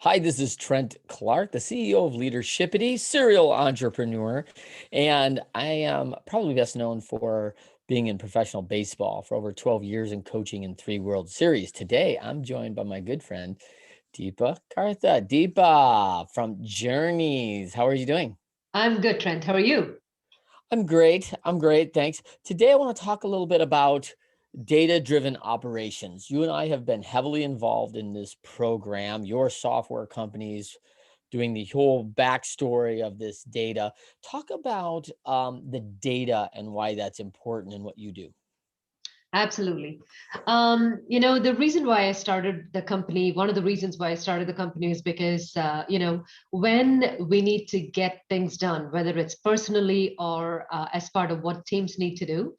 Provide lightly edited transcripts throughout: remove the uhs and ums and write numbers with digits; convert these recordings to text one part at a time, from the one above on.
Hi, this is Trent Clark, the CEO of Leadershipity, serial entrepreneur, and I am probably best known for being in professional baseball for over 12 years and coaching in 3 World Series. Today, I'm joined by my good friend, Deepa Kartha. Deepa from Journyz. How are you doing? I'm good, Trent. How are you? I'm great. I'm great. Thanks. Today, I want to talk a little bit about data-driven operations. You and I have been heavily involved in this program. Your software companies doing the whole backstory of this data. Talk about the data and why that's important in what you do. Absolutely. The reason why I started the company, one of the reasons why I started the company is because, when we need to get things done, whether it's personally or as part of what teams need to do,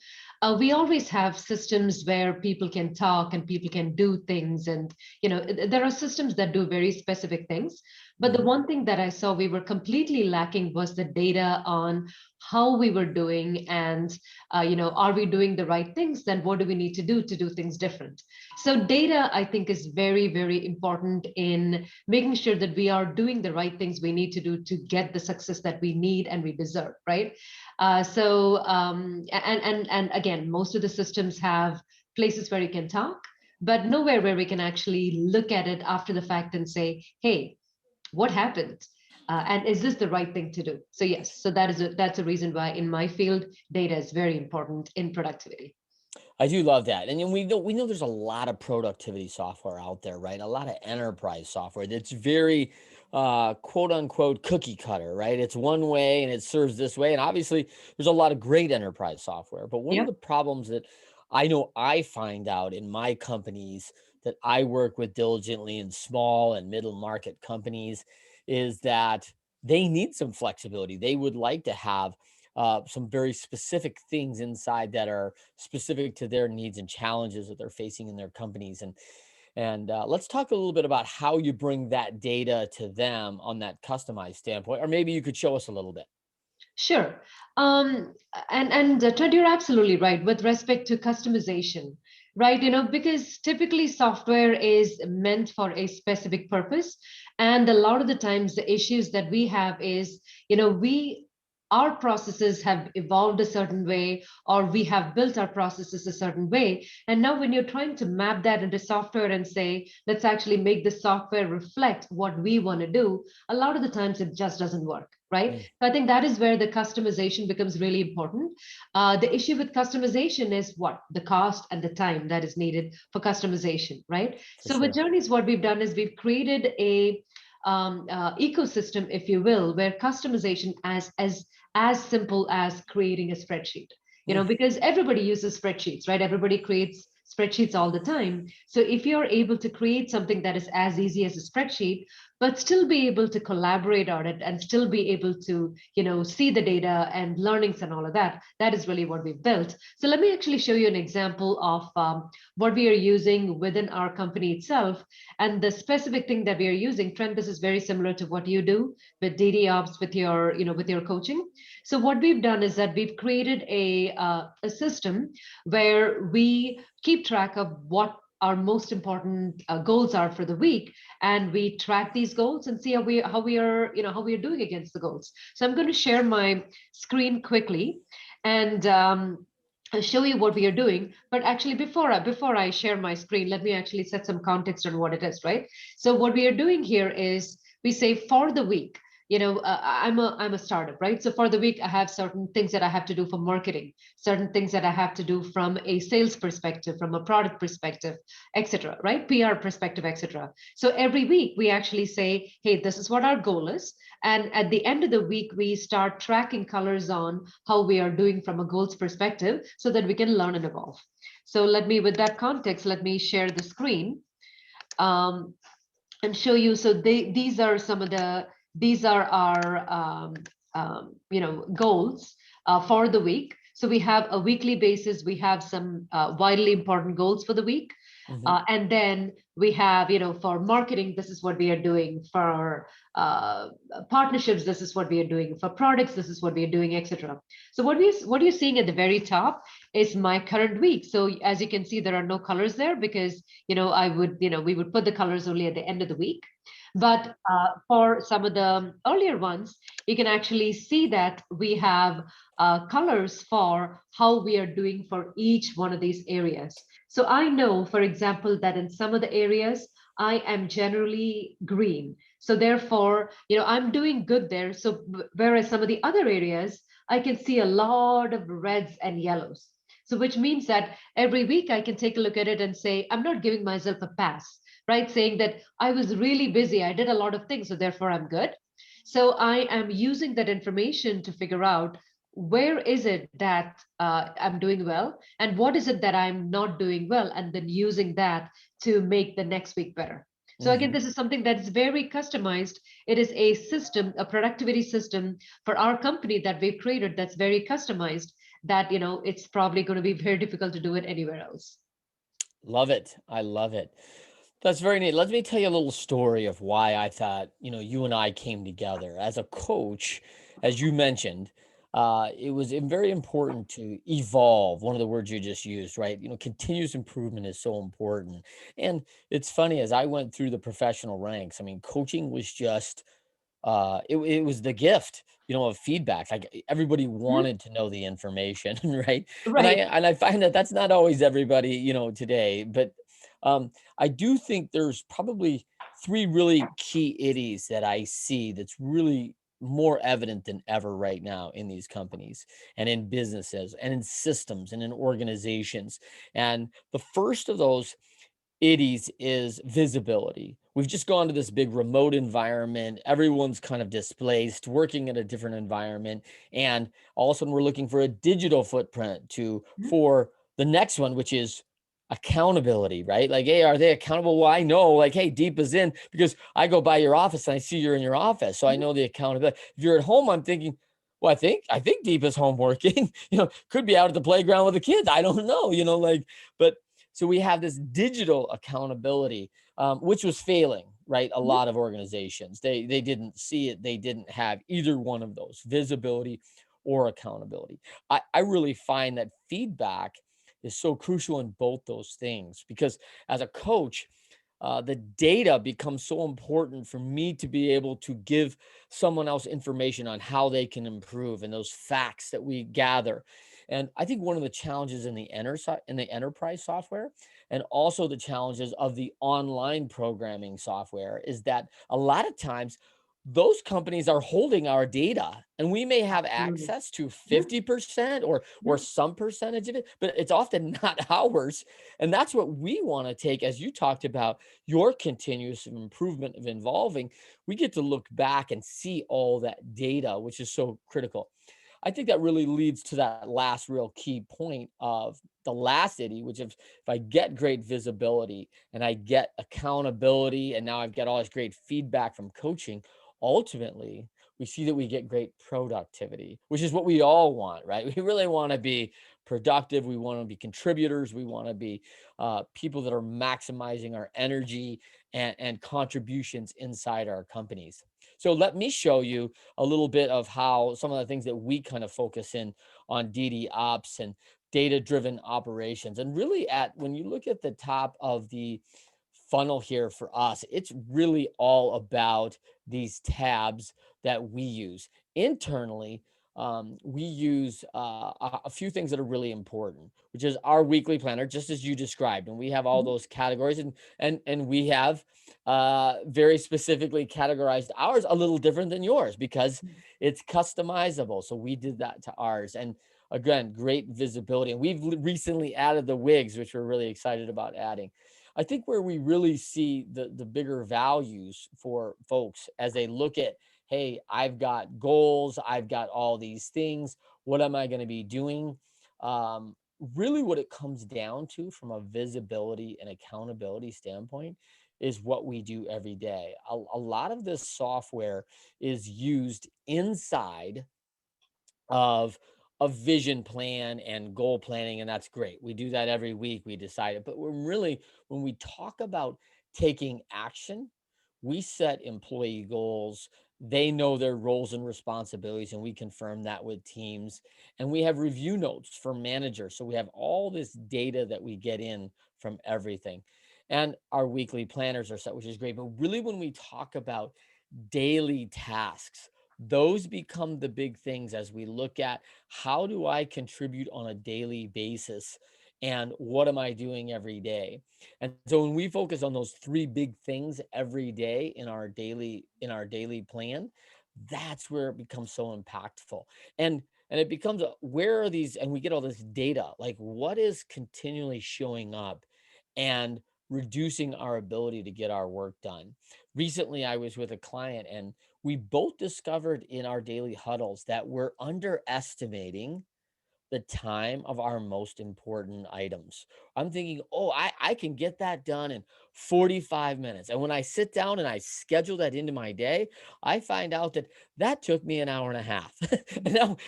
we always have systems where people can talk and people can do things. And, there are systems that do very specific things. But the Mhm. one thing that I saw we were completely lacking was the data on how we were doing and are we doing the right things? Then what do we need to do things different? So data, I think, is very, very important in making sure that we are doing the right things we need to do to get the success that we need and we deserve, right? And again, most of the systems have places where you can talk, but nowhere where we can actually look at it after the fact and say, hey, what happened, and is this the right thing to do? So yes, so that's a reason why in my field data is very important in productivity. I do love that. And then we know there's a lot of productivity software out there, right? A lot of enterprise software that's very quote unquote cookie cutter, right? It's one way and it serves this way. And obviously there's a lot of great enterprise software. But one of Yep. the problems that I know I find out in my companies that I work with diligently in small and middle market companies is that they need some flexibility. They would like to have some very specific things inside that are specific to their needs and challenges that they're facing in their companies. And let's talk a little bit about how you bring that data to them on that customized standpoint, or maybe you could show us a little bit. Sure. And Ted, you're absolutely right with respect to customization, right? Because typically software is meant for a specific purpose. And a lot of the times the issues that we have is, we our processes have evolved a certain way, or we have built our processes a certain way. And now when you're trying to map that into software and say, let's actually make the software reflect what we want to do, a lot of the times it just doesn't work, right? Mm, So I think that is where the customization becomes really important. The issue with customization is what? The cost and the time that is needed for customization, right? for So with sure. Journeys, what we've done is we've created a ecosystem, if you will, where customization as simple as creating a spreadsheet. Mm, Because everybody uses spreadsheets, right? Everybody creates spreadsheets all the time. So if you're able to create something that is as easy as a spreadsheet, but still be able to collaborate on it and still be able to see the data and learnings and all of that, that is really what we've built. So let me actually show you an example of what we are using within our company itself. And the specific thing that we are using, Trent, this is very similar to what you do with DDOPs with your with your coaching. So what we've done is that we've created a system where we keep track of what our most important goals are for the week, and we track these goals and see how we are doing against the goals. So I'm going to share my screen quickly and I'll show you what we are doing. But actually, before I share my screen, let me actually set some context on what it is, right? So what we are doing here is we say for the week. I'm a startup, right? So for the week, I have certain things that I have to do for marketing, certain things that I have to do from a sales perspective, from a product perspective, etc. Right? PR perspective, etc. So every week we actually say, hey, this is what our goal is. And at the end of the week, we start tracking colors on how we are doing from a goals perspective so that we can learn and evolve. So with that context, let me share the screen um, and show you. So these are our goals for the week. So we have a weekly basis. We have some widely important goals for the week. mhm. And then we have, for marketing, this is what we are doing. For partnerships, this is what we are doing. For products, this is what we are doing, etc. So what you're seeing at the very top is my current week. So as you can see, there are no colors there because, we would put the colors only at the end of the week. But for some of the earlier ones, you can actually see that we have colors for how we are doing for each one of these areas. So I know, for example, that in some of the areas, I am generally green. So therefore, I'm doing good there. So whereas some of the other areas, I can see a lot of reds and yellows. So which means that every week I can take a look at it and say, I'm not giving myself a pass, right? Saying that I was really busy, I did a lot of things, so therefore I'm good. So I am using that information to figure out where is it that I'm doing well and what is it that I'm not doing well, and then using that to make the next week better. So again, Mhm. this is something that's very customized. It is a system, a productivity system for our company that we've created that's very customized, that it's probably going to be very difficult to do it anywhere else. Love it. I love it. That's very neat. Let me tell you a little story of why I thought, you and I came together. As a coach, as you mentioned, it was very important to evolve. One of the words you just used, right? Continuous improvement is so important. And it's funny, as I went through the professional ranks, I mean, coaching was just it was the gift, of feedback. Like everybody Mhm. wanted to know the information, right? And I Right. and I find that that's not always everybody, today. But I do think there's probably three really key idiots that I see that's really more evident than ever right now in these companies and in businesses and in systems and in organizations. And the first of those iddies is visibility. We've just gone to this big remote environment. Everyone's kind of displaced, working in a different environment. And all of a sudden we're looking for a digital footprint Mhm. for the next one, which is accountability, right? Like, hey, are they accountable? Well, I know, like, hey, Deep is in because I go by your office and I see you're in your office. So I Mhm. know the accountability. If you're at home, I'm thinking, well, I think Deep is home working, could be out at the playground with the kids. I don't know, but so we have this digital accountability, which was failing, right? A Mhm. lot of organizations they didn't see it. They didn't have either one of those, visibility or accountability. I really find that feedback is so crucial in both those things because as a coach, the data becomes so important for me to be able to give someone else information on how they can improve and those facts that we gather. And I think one of the challenges in in the enterprise software and also the challenges of the online programming software is that a lot of times those companies are holding our data and we may have Absolutely. access to Mhm. 50% or Mhm. some percentage of it, but it's often not ours. And that's what we want to take, as you talked about your continuous improvement of involving. We get to look back and see all that data, which is so critical. I think that really leads to that last real key point of the last idea, which if I get great visibility and I get accountability, and now I've got all this great feedback from coaching, ultimately we see that we get great productivity, which is what we all want, right? We really want to be productive. We want to be contributors. We want to be people that are maximizing our energy and contributions inside our companies. So let me show you a little bit of how some of the things that we kind of focus in on DDOps and data driven operations. And really, at when you look at the top of the funnel here for us, it's really all about these tabs that we use internally. We use a few things that are really important, which is our weekly planner, just as you described, and we have all Mhm. those categories, and we have very specifically categorized ours a little different than yours because it's customizable. So we did that to ours, and again, great visibility. And we've recently added the wigs, which we're really excited about adding. I think where we really see the bigger values for folks as they look at, hey, I've got goals, I've got all these things. What am I going to be doing? Really, what it comes down to from a visibility and accountability standpoint is what we do every day. A lot of this software is used inside of a vision plan and goal planning, and that's great. We do that every week. We decide it, but when we talk about taking action, we set employee goals They know their roles and responsibilities, and we confirm that with teams. And we have review notes for managers. So we have all this data that we get in from everything. And our weekly planners are set, which is great. But really, when we talk about daily tasks, those become the big things as we look at how do I contribute on a daily basis and what am I doing every day. And so when we focus on those three big things every day in our daily plan, that's where it becomes so impactful. And it becomes where are these, and we get all this data, like what is continually showing up and reducing our ability to get our work done. Recently, I was with a client and we both discovered in our daily huddles that we're underestimating the time of our most important items. I'm thinking, oh, I can get that done in 45 minutes. And when I sit down and I schedule that into my day, I find out that that took me an hour and a half.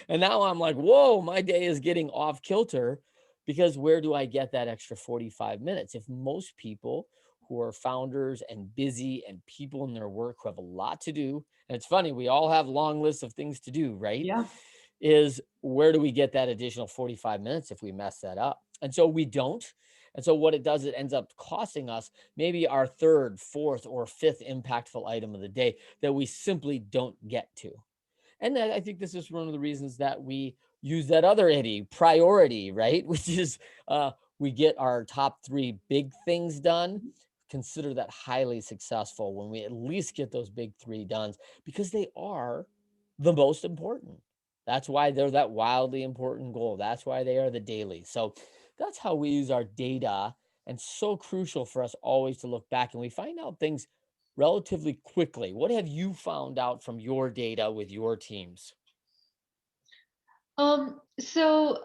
And now I'm like, whoa, my day is getting off kilter because where do I get that extra 45 minutes? If most people who are founders and busy and people in their work who have a lot to do, and it's funny, we all have long lists of things to do, right? Yeah. Is where do we get that additional 45 minutes if we mess that up? And so we don't. And so what it does, it ends up costing us maybe our third, fourth, or fifth impactful item of the day that we simply don't get to. And I think this is one of the reasons that we use that other Eddie priority, right? Which is we get our top three big things done. Consider that highly successful when we at least get those big three done because they are the most important. That's why they're that wildly important goal. That's why they are the daily. So that's how we use our data. And so crucial for us always to look back and we find out things relatively quickly. What have you found out from your data with your teams? So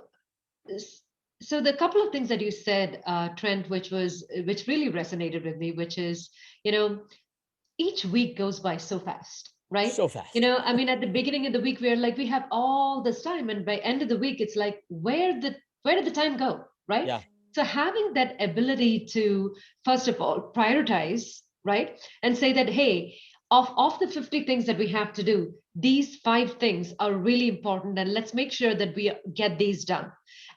s- so the couple of things that you said, Trent, which really resonated with me, which is, you know, each week goes by so fast, right? So fast. I mean, at the beginning of the week, we're like, we have all this time, and by end of the week, it's like, where did the time go, right? Yeah. So having that ability to, first of all, prioritize, right, and say that, hey, of the 50 things that we have to do, these five things are really important, and let's make sure that we get these done.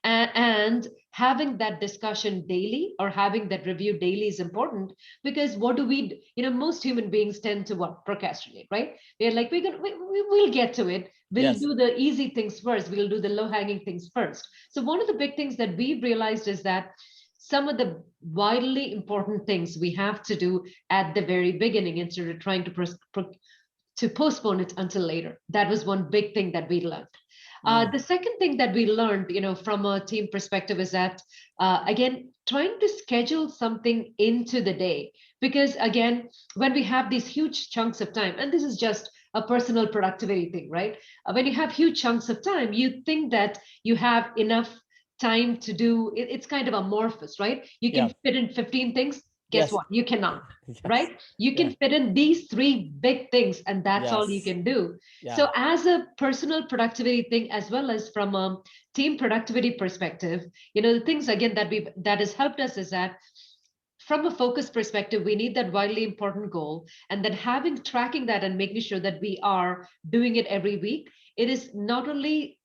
And having that discussion daily or having that review daily is important because what do we, most human beings tend to what procrastinate, right? They're like, we will get to it, we'll Yes. do the easy things first, we'll do the low hanging things first. So one of the big things that we've realized is that some of the vitally important things we have to do at the very beginning instead of trying to postpone it until later. That was one big thing that we learned. Mm, The second thing that we learned, from a team perspective, is that again, trying to schedule something into the day, because again, when we have these huge chunks of time, and this is just a personal productivity thing, right? When you have huge chunks of time, you think that you have enough time to do it, it's kind of amorphous, right? You can yeah. fit in 15 things. Guess Yes. what? You cannot, Yes. right? You can Yeah. fit in these three big things, and that's all you Yes. can do. Yeah. So, as a personal productivity thing, as well as from a team productivity perspective, the things again that has helped us is that from a focus perspective, we need that widely important goal, and then having tracking that and making sure that we are doing it every week. It is not only,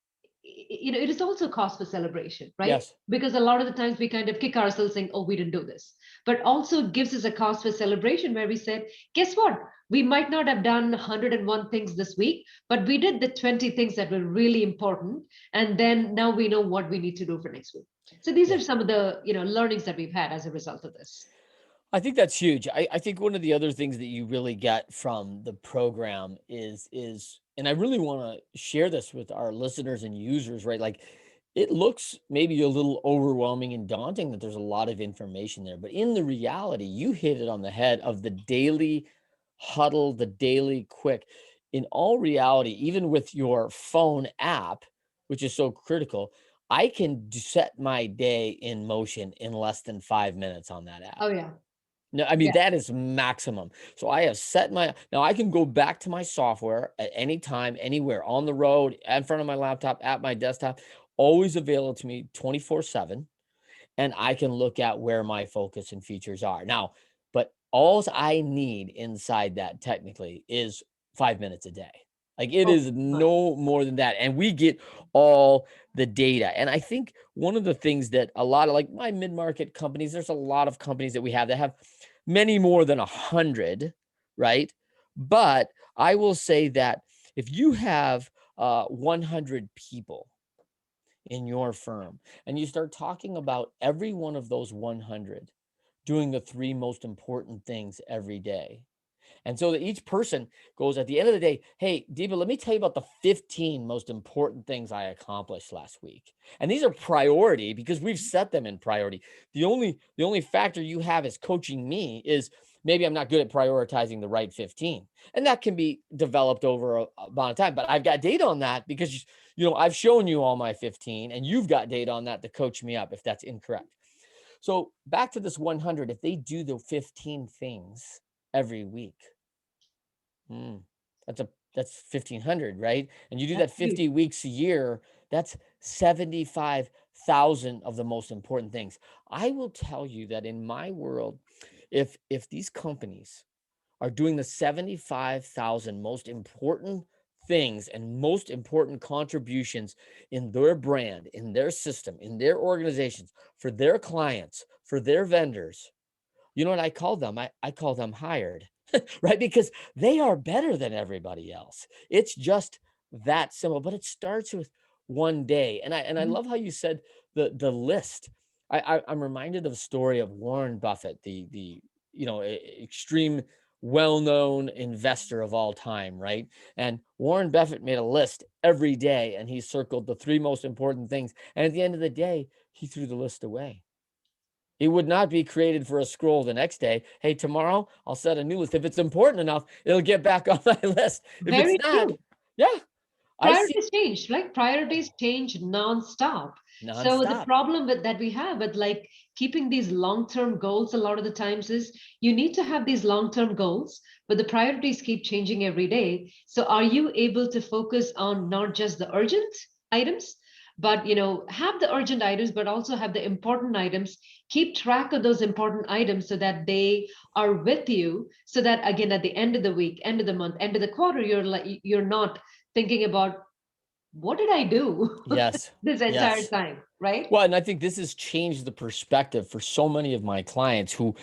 it is also cause for celebration, right? Yes. Because a lot of the times we kind of kick ourselves saying, oh, we didn't do this, but also gives us a cause for celebration where we said, guess what, we might not have done 101 things this week, but we did the 20 things that were really important, and then now we know what we need to do for next week. So these Yeah. are some of the learnings that we've had as a result of this. I think that's huge. I think one of the other things that you really get from the program is and I really want to share this with our listeners and users, right? Like it looks maybe a little overwhelming and daunting that there's a lot of information there, but in the reality, you hit it on the head of the daily huddle, the daily quick. In all reality, even with your phone app, which is so critical, I can set my day in motion in less than 5 minutes on that app. Oh yeah. No, I mean, Yeah. that is maximum. So I have set my now I can go back to my software at any time, anywhere, on the road, in front of my laptop, at my desktop, always available to me 24/7, and I can look at where my focus and features are. Now, but alls I need inside that technically is 5 minutes a day. Like it Oh, is my. no more than that. And we get all the data. And I think one of the things that a lot of like my mid-market companies, there's a lot of companies that we have that have many more than 100, right? But I will say that if you have 100 people in your firm and you start talking about every one of those 100 doing the three most important things every day, and so that each person goes at the end of the day, hey, Deepa, let me tell you about the 15 most important things I accomplished last week. And these are priority because we've set them in priority. The only factor you have as coaching me is maybe I'm not good at prioritizing the right 15. And that can be developed over a amount of time. But I've got data on that because I've shown you all my 15 and you've got data on that to coach me up if that's incorrect. So back to this 100, if they do the 15 things every week, Mm, that's 1,500, right? And you do That's that huge. 50 weeks a year, that's 75,000 of the most important things. I will tell you that in my world, if these companies are doing the 75,000 most important things and most important contributions in their brand, in their system, in their organizations, for their clients, for their vendors, you know what I call them? I call them hired, right? Because they are better than everybody else. It's just that simple, but it starts with one day. And I Mhm. love how you said the list. I'm reminded of a story of Warren Buffett, the extreme well-known investor of all time, right? And Warren Buffett made a list every day and he circled the three most important things. And at the end of the day, he threw the list away. It would not be created for a scroll the next day. Hey, tomorrow I'll set a new list. If it's important enough, it'll get back on my list. If it's Very not, true. yeah, I see Priorities change, like priorities change non-stop. So the nonstop. problem with that we have with like keeping these long-term goals a lot of the times is you need to have these long-term goals, but the priorities keep changing every day. So are you able to focus on not just the urgent items, but have the urgent items, but also have the important items, keep track of those important items so that they are with you, so that again at the end of the week, end of the month, end of the quarter, you're not thinking about what did I do Yes, this entire yes. time, right? Well, and I think this has changed the perspective for so many of my clients who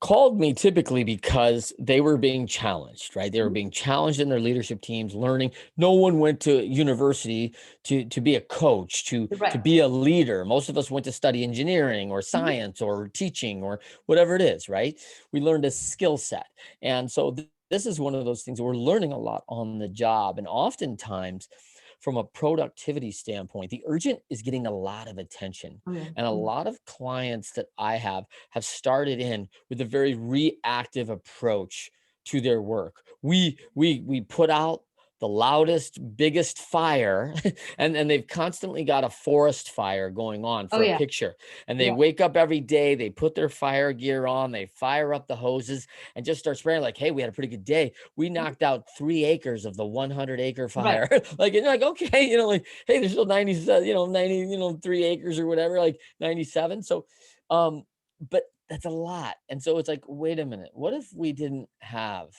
called me typically because they were being challenged, right? They were being challenged in their leadership teams, learning. No one went to university to be a coach, to Right. be a leader. Most of us went to study engineering or Mhm. science or teaching or whatever it is, right? We learned a skill set. And so this is one of those things we're learning a lot on the job. And oftentimes, from a productivity standpoint, the urgent is getting a lot of attention. Oh, yeah. And a Mm. lot of clients that I have started in with a very reactive approach to their work. We put out the loudest, biggest fire, and they've constantly got a forest fire going on Oh, for a yeah. picture. And they Yeah. wake up every day, they put their fire gear on, they fire up the hoses and just start spraying like, hey, we had a pretty good day. We Mhm. knocked out 3 acres of the 100-acre Right. fire. Like, and you're like, okay, like, hey, there's still 90, 90, 3 acres or whatever, like 97. So, but that's a lot. And so it's like, wait a minute, what if we didn't have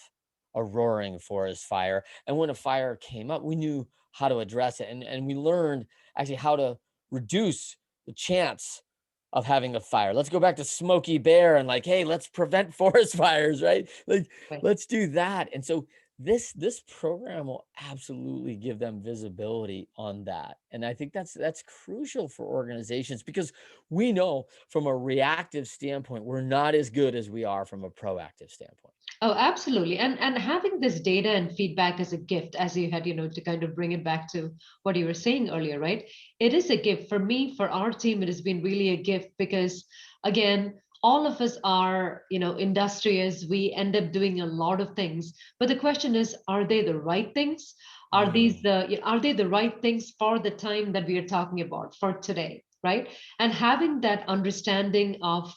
a roaring forest fire? And when a fire came up, we knew how to address it. And we learned actually how to reduce the chance of having a fire. Let's go back to Smokey Bear and like, hey, let's prevent forest fires, right? Like, Right. let's do that. And so this program will absolutely give them visibility on that. And I think that's crucial for organizations because we know from a reactive standpoint, we're not as good as we are from a proactive standpoint. Oh, absolutely. And having this data and feedback as a gift, as you had, to kind of bring it back to what you were saying earlier, right? It is a gift for me, for our team. It has been really a gift because, again, all of us are, industrious. We end up doing a lot of things, but the question is, are they the right things? Mm, Are they the right things for the time that we are talking about for today? Right. And having that understanding of,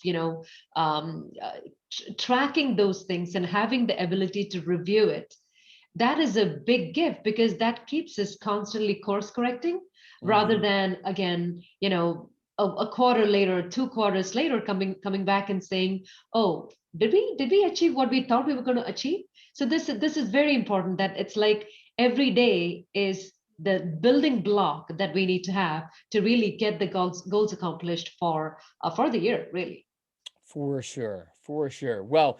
um, uh, tracking those things and having the ability to review it, that is a big gift because that keeps us constantly course correcting rather mhm. than again a quarter later, 2 quarters later, coming back and saying, "Oh, did we achieve what we thought we were going to achieve?" So this is very important. That it's like every day is the building block that we need to have to really get the goals accomplished for the year, really. For sure, for sure. Well,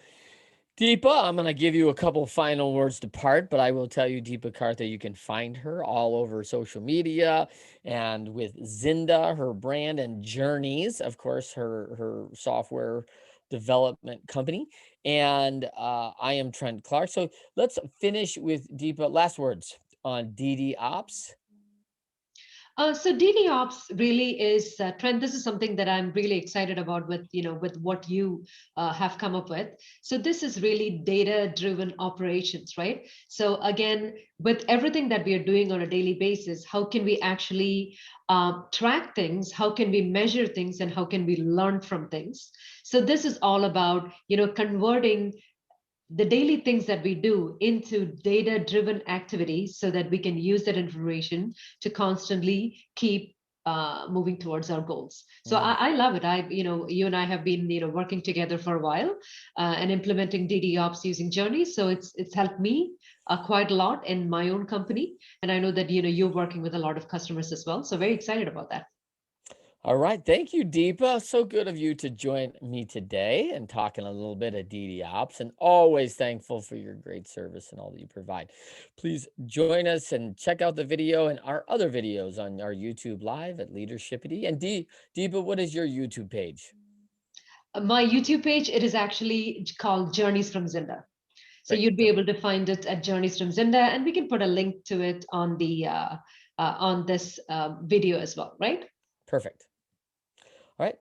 Deepa, I'm going to give you a couple final words to part, but I will tell you, Deepa Kartha, you can find her all over social media and with Zinda, her brand, and Journyz, of course, her software development company. And I am Trent Clark. So let's finish with Deepa. Last words on DDOps. So DDOps really is, Trent. This is something that I'm really excited about with with what you have come up with. So this is really data-driven operations, right? So again, with everything that we are doing on a daily basis, how can we actually track things? How can we measure things? And how can we learn from things? So this is all about converting the daily things that we do into data driven activities so that we can use that information to constantly keep moving towards our goals. So Mm. I love it. You and I have been working together for a while and implementing DDOps using Journyz. So it's helped me quite a lot in my own company, and I know that you're working with a lot of customers as well. So very excited about that. All right. Thank you, Deepa. So good of you to join me today and talking a little bit of DD Ops, and always thankful for your great service and all that you provide. Please join us and check out the video and our other videos on our YouTube live at Leadershipity. And Deepa, what is your YouTube page? My YouTube page, it is actually called Journeys from Zinda. So Great. you'd be able to find it at Journeys from Zinda, and we can put a link to it on this video as well, right? Perfect. All right.